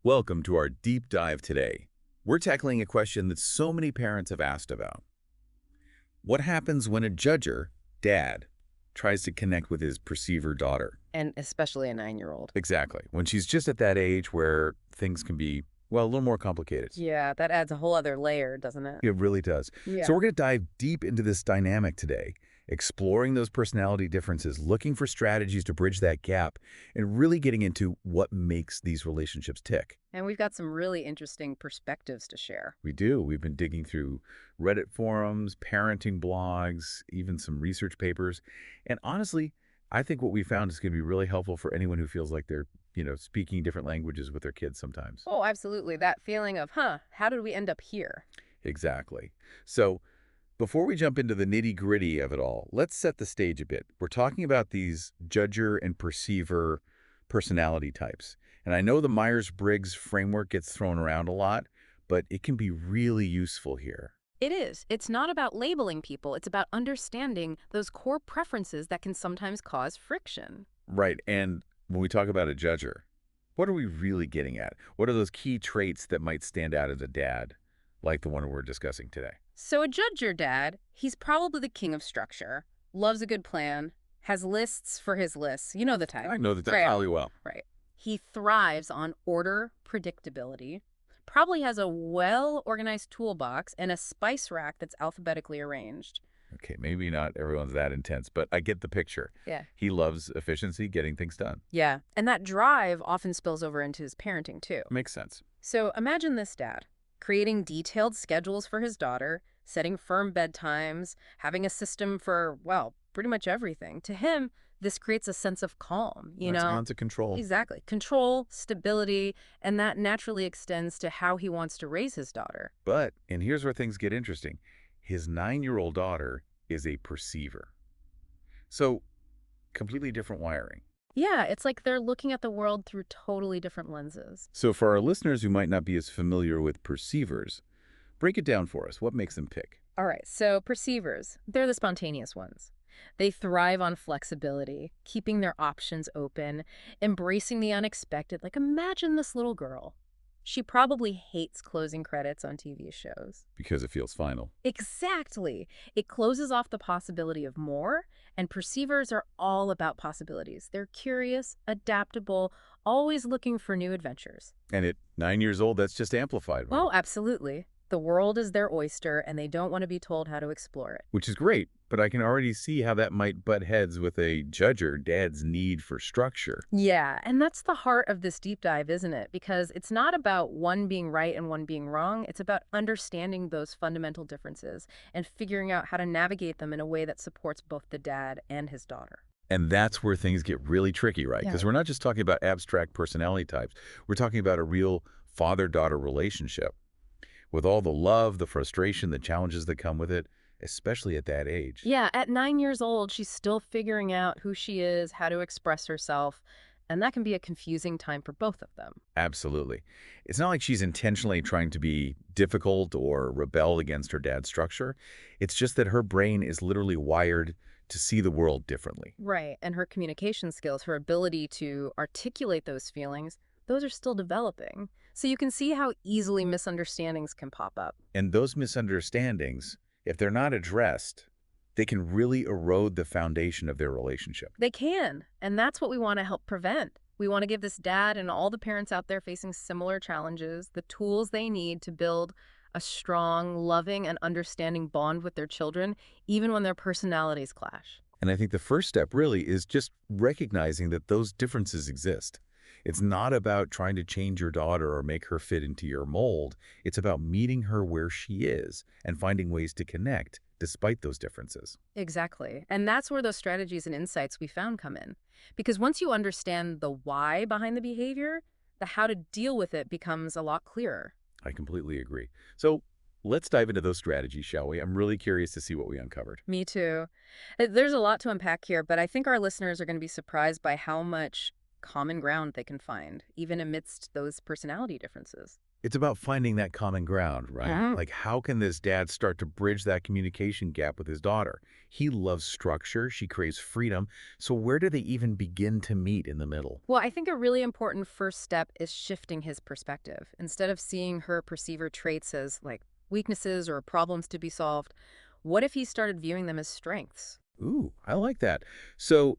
Welcome to our deep dive today. We're tackling a question that so many parents have asked about. What happens when a judger, dad, tries to connect with his perceiver daughter? And especially a 9-year-old. Exactly, when she's just at that age where things can be, well, a little more complicated. Yeah, that adds a whole other layer, doesn't it? It really does. So Yeah. we're going to dive deep into this dynamic today, exploring those personality differences, looking for strategies to bridge that gap, and really getting into what makes these relationships tick. And we've got some really interesting perspectives to share. We do. We've been digging through Reddit forums, parenting blogs, even some research papers. And honestly, I think what we found is going to be really helpful for anyone who feels like they're, speaking different languages with their kids sometimes. Oh, absolutely. That feeling of, how did we end up here? Exactly. So before we jump into the nitty-gritty of it all, let's set the stage a bit. We're talking about these judger and perceiver personality types. And I know the Myers-Briggs framework gets thrown around a lot, but it can be really useful here. It is. It's not about labeling people. It's about understanding those core preferences that can sometimes cause friction. Right. And when we talk about a judger, what are we really getting at? What are those key traits that might stand out as a dad, like the one we're discussing today? So a judger dad, he's probably the king of structure, loves a good plan, has lists for his lists. You know the type. I know that Right. highly well. Right. He thrives on order, predictability, probably has a well-organized toolbox and a spice rack that's alphabetically arranged. Okay, maybe not everyone's that intense, but I get the picture. Yeah. He loves efficiency, getting things done. Yeah. And that drive often spills over into his parenting, too. Makes sense. So imagine this dad, creating detailed schedules for his daughter, setting firm bedtimes, having a system for, well, pretty much everything. To him, this creates a sense of calm, you That's know? tons of control. Exactly. Control, stability, and that naturally extends to how he wants to raise his daughter. But, and here's where things get interesting, his 9-year-old daughter is a perceiver. So, completely different wiring. Yeah, it's like they're looking at the world through totally different lenses. So for our listeners who might not be as familiar with perceivers, break it down for us. What makes them pick? All right, so perceivers, they're the spontaneous ones. They thrive on flexibility, keeping their options open, embracing the unexpected. Like, imagine this little girl. She probably hates closing credits on TV shows. Because it feels final. Exactly. It closes off the possibility of more, and perceivers are all about possibilities. They're curious, adaptable, always looking for new adventures. And at 9 years old, that's just amplified, right? Oh, absolutely. The world is their oyster, and they don't want to be told how to explore it. Which is great, but I can already see how that might butt heads with a judger dad's need for structure. Yeah, and that's the heart of this deep dive, isn't it? Because it's not about one being right and one being wrong. It's about understanding those fundamental differences and figuring out how to navigate them in a way that supports both the dad and his daughter. And that's where things get really tricky, right? Yeah. Because we're not just talking about abstract personality types. We're talking about a real father-daughter relationship with all the love, the frustration, the challenges that come with it, especially at that age. Yeah, at 9 years old, she's still figuring out who she is, how to express herself, and that can be a confusing time for both of them. Absolutely. It's not like she's intentionally trying to be difficult or rebel against her dad's structure. It's just that her brain is literally wired to see the world differently. Right, and her communication skills, her ability to articulate those feelings, those are still developing. So you can see how easily misunderstandings can pop up. And those misunderstandings, if they're not addressed, they can really erode the foundation of their relationship. They can, and that's what we want to help prevent. We want to give this dad and all the parents out there facing similar challenges the tools they need to build a strong, loving, and understanding bond with their children, even when their personalities clash. And I think the first step really is just recognizing that those differences exist. It's not about trying to change your daughter or make her fit into your mold. It's about meeting her where she is and finding ways to connect despite those differences. Exactly. And that's where those strategies and insights we found come in. Because once you understand the why behind the behavior, the how to deal with it becomes a lot clearer. I completely agree. So let's dive into those strategies, shall we? I'm really curious to see what we uncovered. Me too. There's a lot to unpack here, but I think our listeners are going to be surprised by how much common ground they can find, even amidst those personality differences. It's about finding that common ground, right? Mhm. Like, how can this dad start to bridge that communication gap with his daughter? He loves structure, she craves freedom. So where do they even begin to meet in the middle? Well, I think a really important first step is shifting his perspective. Instead of seeing her perceiver traits as like weaknesses or problems to be solved, what if he started viewing them as strengths? Ooh, I like that. So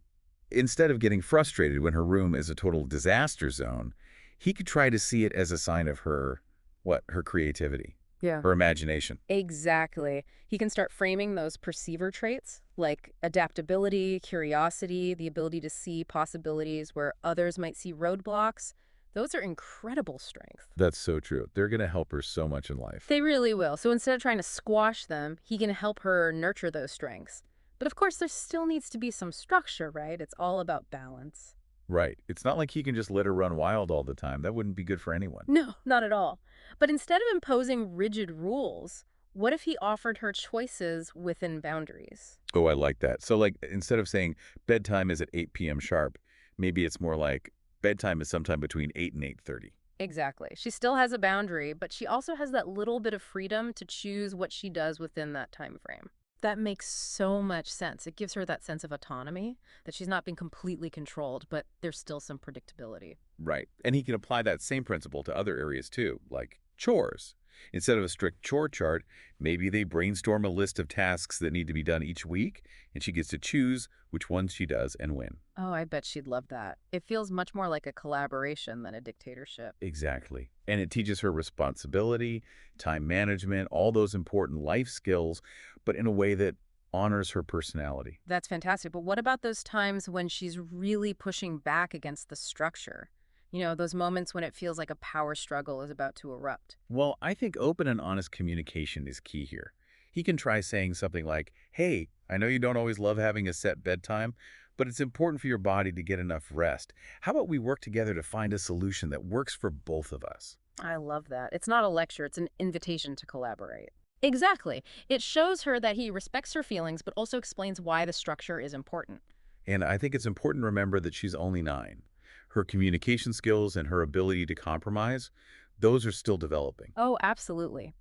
instead of getting frustrated when her room is a total disaster zone, he could try to see it as a sign of her, what, her creativity, Yeah. her imagination. Exactly. He can start framing those perceiver traits like adaptability, curiosity, the ability to see possibilities where others might see roadblocks. Those are incredible strengths. That's so true. They're going to help her so much in life. They really will. So instead of trying to squash them, he can help her nurture those strengths. But of course, there still needs to be some structure, right? It's all about balance. Right. It's not like he can just let her run wild all the time. That wouldn't be good for anyone. No, not at all. But instead of imposing rigid rules, what if he offered her choices within boundaries? Oh, I like that. So, like, instead of saying bedtime is at 8 p.m. sharp, maybe it's more like bedtime is sometime between 8 and 8:30. Exactly. She still has a boundary, but she also has that little bit of freedom to choose what she does within that time frame. That makes so much sense. It gives her that sense of autonomy, that she's not being completely controlled, but there's still some predictability. Right. And he can apply that same principle to other areas too, like chores. Instead of a strict chore chart, maybe they brainstorm a list of tasks that need to be done each week, and she gets to choose which ones she does and when. Oh, I bet she'd love that. It feels much more like a collaboration than a dictatorship. Exactly. And it teaches her responsibility, time management, all those important life skills, but in a way that honors her personality. That's fantastic. But what about those times when she's really pushing back against the structure? You know, those moments when it feels like a power struggle is about to erupt. Well, I think open and honest communication is key here. He can try saying something like, hey, I know you don't always love having a set bedtime, but it's important for your body to get enough rest. How about we work together to find a solution that works for both of us? I love that. It's not a lecture, it's an invitation to collaborate. Exactly. It shows her that he respects her feelings, but also explains why the structure is important. And I think it's important to remember that she's only 9. Her communication skills and her ability to compromise, those are still developing. Oh, absolutely.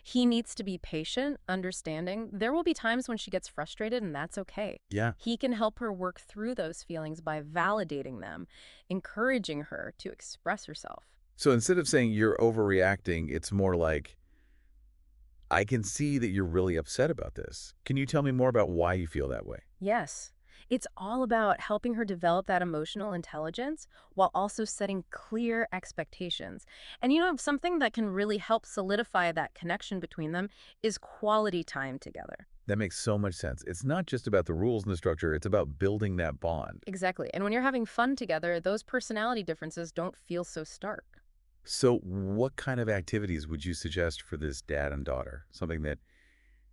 He needs to be patient, understanding. There will be times when she gets frustrated, and that's okay. Yeah. He can help her work through those feelings by validating them, encouraging her to express herself. So instead of saying you're overreacting, it's more like, I can see that you're really upset about this. Can you tell me more about why you feel that way? Yes, it's all about helping her develop that emotional intelligence while also setting clear expectations. And you know, something that can really help solidify that connection between them is quality time together. That makes so much sense. It's not just about the rules and the structure, it's about building that bond. Exactly. And when you're having fun together, those personality differences don't feel so stark. So what kind of activities would you suggest for this dad and daughter? Something that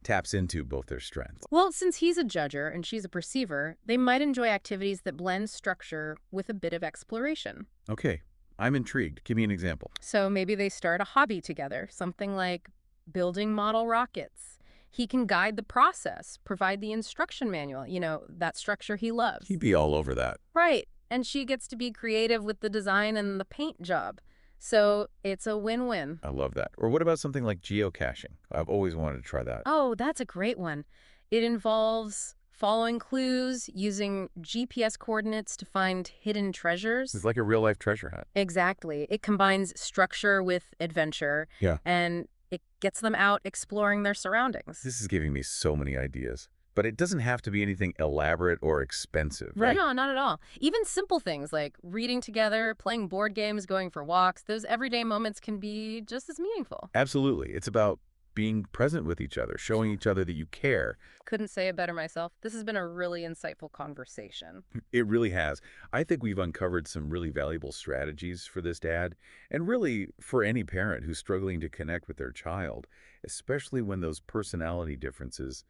taps into both their strengths. Well, since he's a judger and she's a perceiver, they might enjoy activities that blend structure with a bit of exploration. Okay, I'm intrigued. Give me an example. So maybe they start a hobby together, something like building model rockets. He can guide the process, provide the instruction manual, you know, that structure he loves. He'd be all over that. Right. And she gets to be creative with the design and the paint job. So it's a win-win. I love that. Or what about something like geocaching? I've always wanted to try that. Oh, that's a great one. It involves following clues, using GPS coordinates to find hidden treasures. It's like a real-life treasure hunt. Exactly. It combines structure with adventure, Yeah. and it gets them out exploring their surroundings. This is giving me so many ideas. But it doesn't have to be anything elaborate or expensive, right? No, not at all. Even simple things like reading together, playing board games, going for walks, those everyday moments can be just as meaningful. Absolutely. It's about being present with each other, showing each other that you care. Couldn't say it better myself. This has been a really insightful conversation. It really has. I think we've uncovered some really valuable strategies for this dad, and really for any parent who's struggling to connect with their child, especially when those personality differences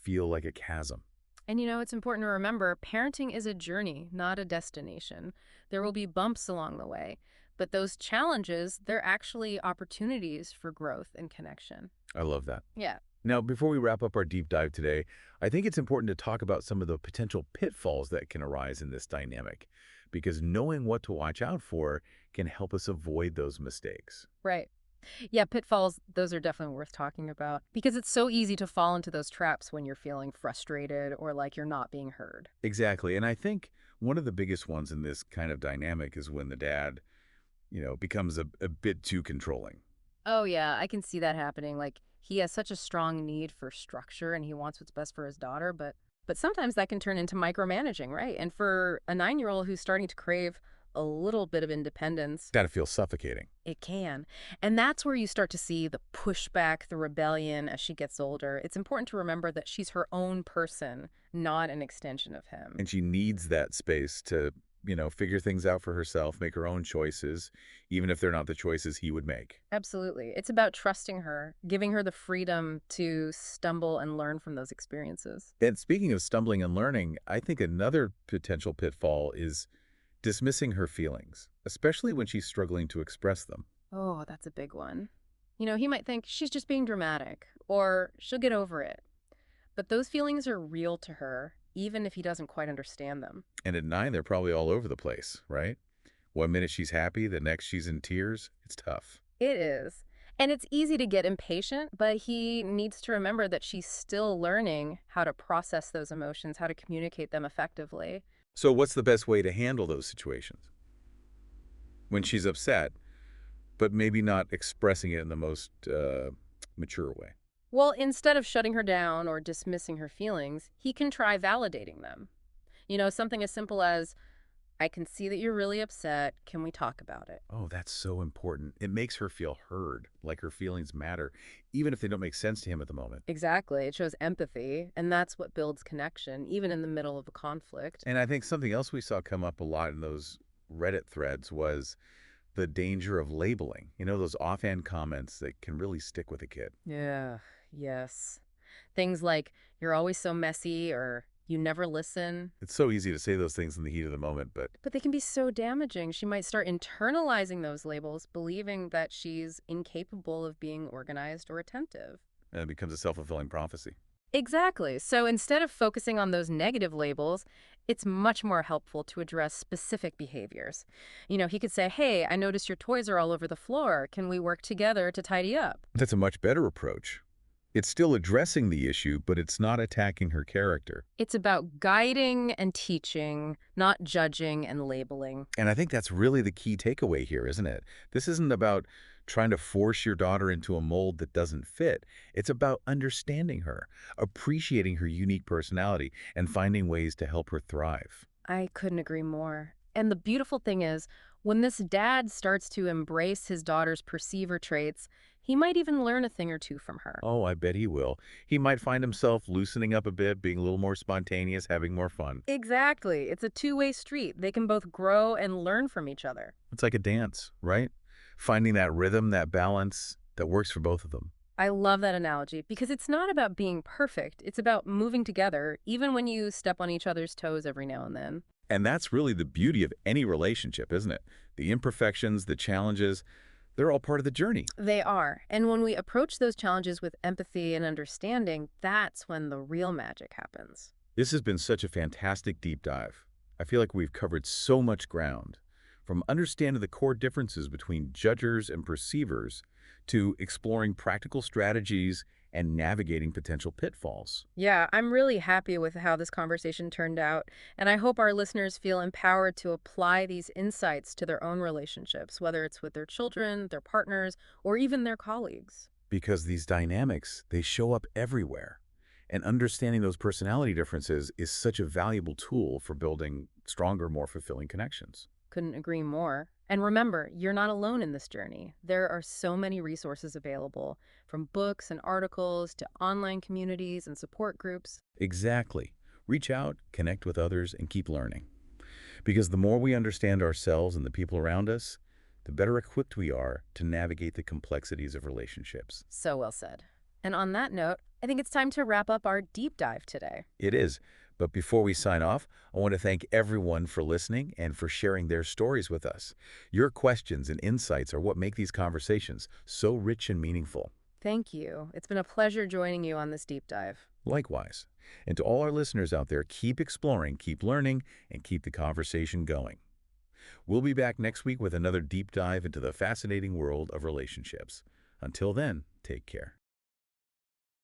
feel like a chasm. And you know, it's important to remember parenting is a journey, not a destination. There will be bumps along the way, but those challenges, they're actually opportunities for growth and connection. I love that. Yeah. Now, before we wrap up our deep dive today, I think it's important to talk about some of the potential pitfalls that can arise in this dynamic. because knowing what to watch out for can help us avoid those mistakes. Right. Yeah, pitfalls, those are definitely worth talking about because it's so easy to fall into those traps when you're feeling frustrated or like you're not being heard. Exactly. And I think one of the biggest ones in this kind of dynamic is when the dad, becomes a bit too controlling. Oh, yeah, I can see that happening. Like, he has such a strong need for structure and he wants what's best for his daughter, but sometimes that can turn into micromanaging, right? And for a 9-year-old who's starting to crave a little bit of independence, Gotta feel suffocating. it can. And that's where you start to see the pushback, the rebellion as she gets older. It's important to remember that she's her own person, not an extension of him. And she needs that space to, figure things out for herself, make her own choices, even if they're not the choices he would make. Absolutely. It's about trusting her, giving her the freedom to stumble and learn from those experiences. And speaking of stumbling and learning, I think another potential pitfall is dismissing her feelings, especially when she's struggling to express them. Oh, that's a big one. He might think she's just being dramatic or she'll get over it. But those feelings are real to her, even if he doesn't quite understand them. And at 9, they're probably all over the place, right? One minute she's happy, the next she's in tears. It's tough. It is. And it's easy to get impatient, but he needs to remember that she's still learning how to process those emotions, how to communicate them effectively. So what's the best way to handle those situations? When she's upset, but maybe not expressing it in the most mature way. Well, instead of shutting her down or dismissing her feelings, he can try validating them. Something as simple as, I can see that you're really upset. Can we talk about it? Oh, that's so important. It makes her feel heard, like her feelings matter, even if they don't make sense to him at the moment. Exactly. It shows empathy, and that's what builds connection, even in the middle of a conflict. And I think something else we saw come up a lot in those Reddit threads was the danger of labeling. Those offhand comments that can really stick with a kid. Yeah, yes. Things like, you're always so messy, or you never listen. It's so easy to say those things in the heat of the moment, but But they can be so damaging. She might start internalizing those labels, believing that she's incapable of being organized or attentive. it becomes a self-fulfilling prophecy. Exactly. So instead of focusing on those negative labels, it's much more helpful to address specific behaviors. He could say, hey, I notice your toys are all over the floor. Can we work together to tidy up? That's a much better approach. It's still addressing the issue, but it's not attacking her character. It's about guiding and teaching, not judging and labeling. And I think that's really the key takeaway here, isn't it? This isn't about trying to force your daughter into a mold that doesn't fit. It's about understanding her, appreciating her unique personality, and finding ways to help her thrive. I couldn't agree more. And the beautiful thing is, when this dad starts to embrace his daughter's perceiver traits, he might even learn a thing or two from her. Oh, I bet he will. He might find himself loosening up a bit, being a little more spontaneous, having more fun. Exactly. It's a two-way street. They can both grow and learn from each other. It's like a dance, right? Finding that rhythm, that balance that works for both of them. I love that analogy because it's not about being perfect. It's about moving together, even when you step on each other's toes every now and then. And that's really the beauty of any relationship, isn't it? The imperfections, the challenges, they're all part of the journey. They are. And when we approach those challenges with empathy and understanding, that's when the real magic happens. This has been such a fantastic deep dive. I feel like we've covered so much ground, from understanding the core differences between judgers and perceivers to exploring practical strategies and navigating potential pitfalls. Yeah, I'm really happy with how this conversation turned out, and I hope our listeners feel empowered to apply these insights to their own relationships, whether it's with their children, their partners, or even their colleagues. Because these dynamics, they show up everywhere. And understanding those personality differences is such a valuable tool for building stronger, more fulfilling connections. Couldn't agree more. And remember, you're not alone in this journey. There are so many resources available, from books and articles to online communities and support groups. Exactly. Reach out, connect with others, and keep learning. Because the more we understand ourselves and the people around us, the better equipped we are to navigate the complexities of relationships. So well said. And on that note, I think it's time to wrap up our deep dive today. It is. But before we sign off, I want to thank everyone for listening and for sharing their stories with us. Your questions and insights are what make these conversations so rich and meaningful. Thank you. It's been a pleasure joining you on this deep dive. Likewise. And to all our listeners out there, keep exploring, keep learning, and keep the conversation going. We'll be back next week with another deep dive into the fascinating world of relationships. Until then, take care.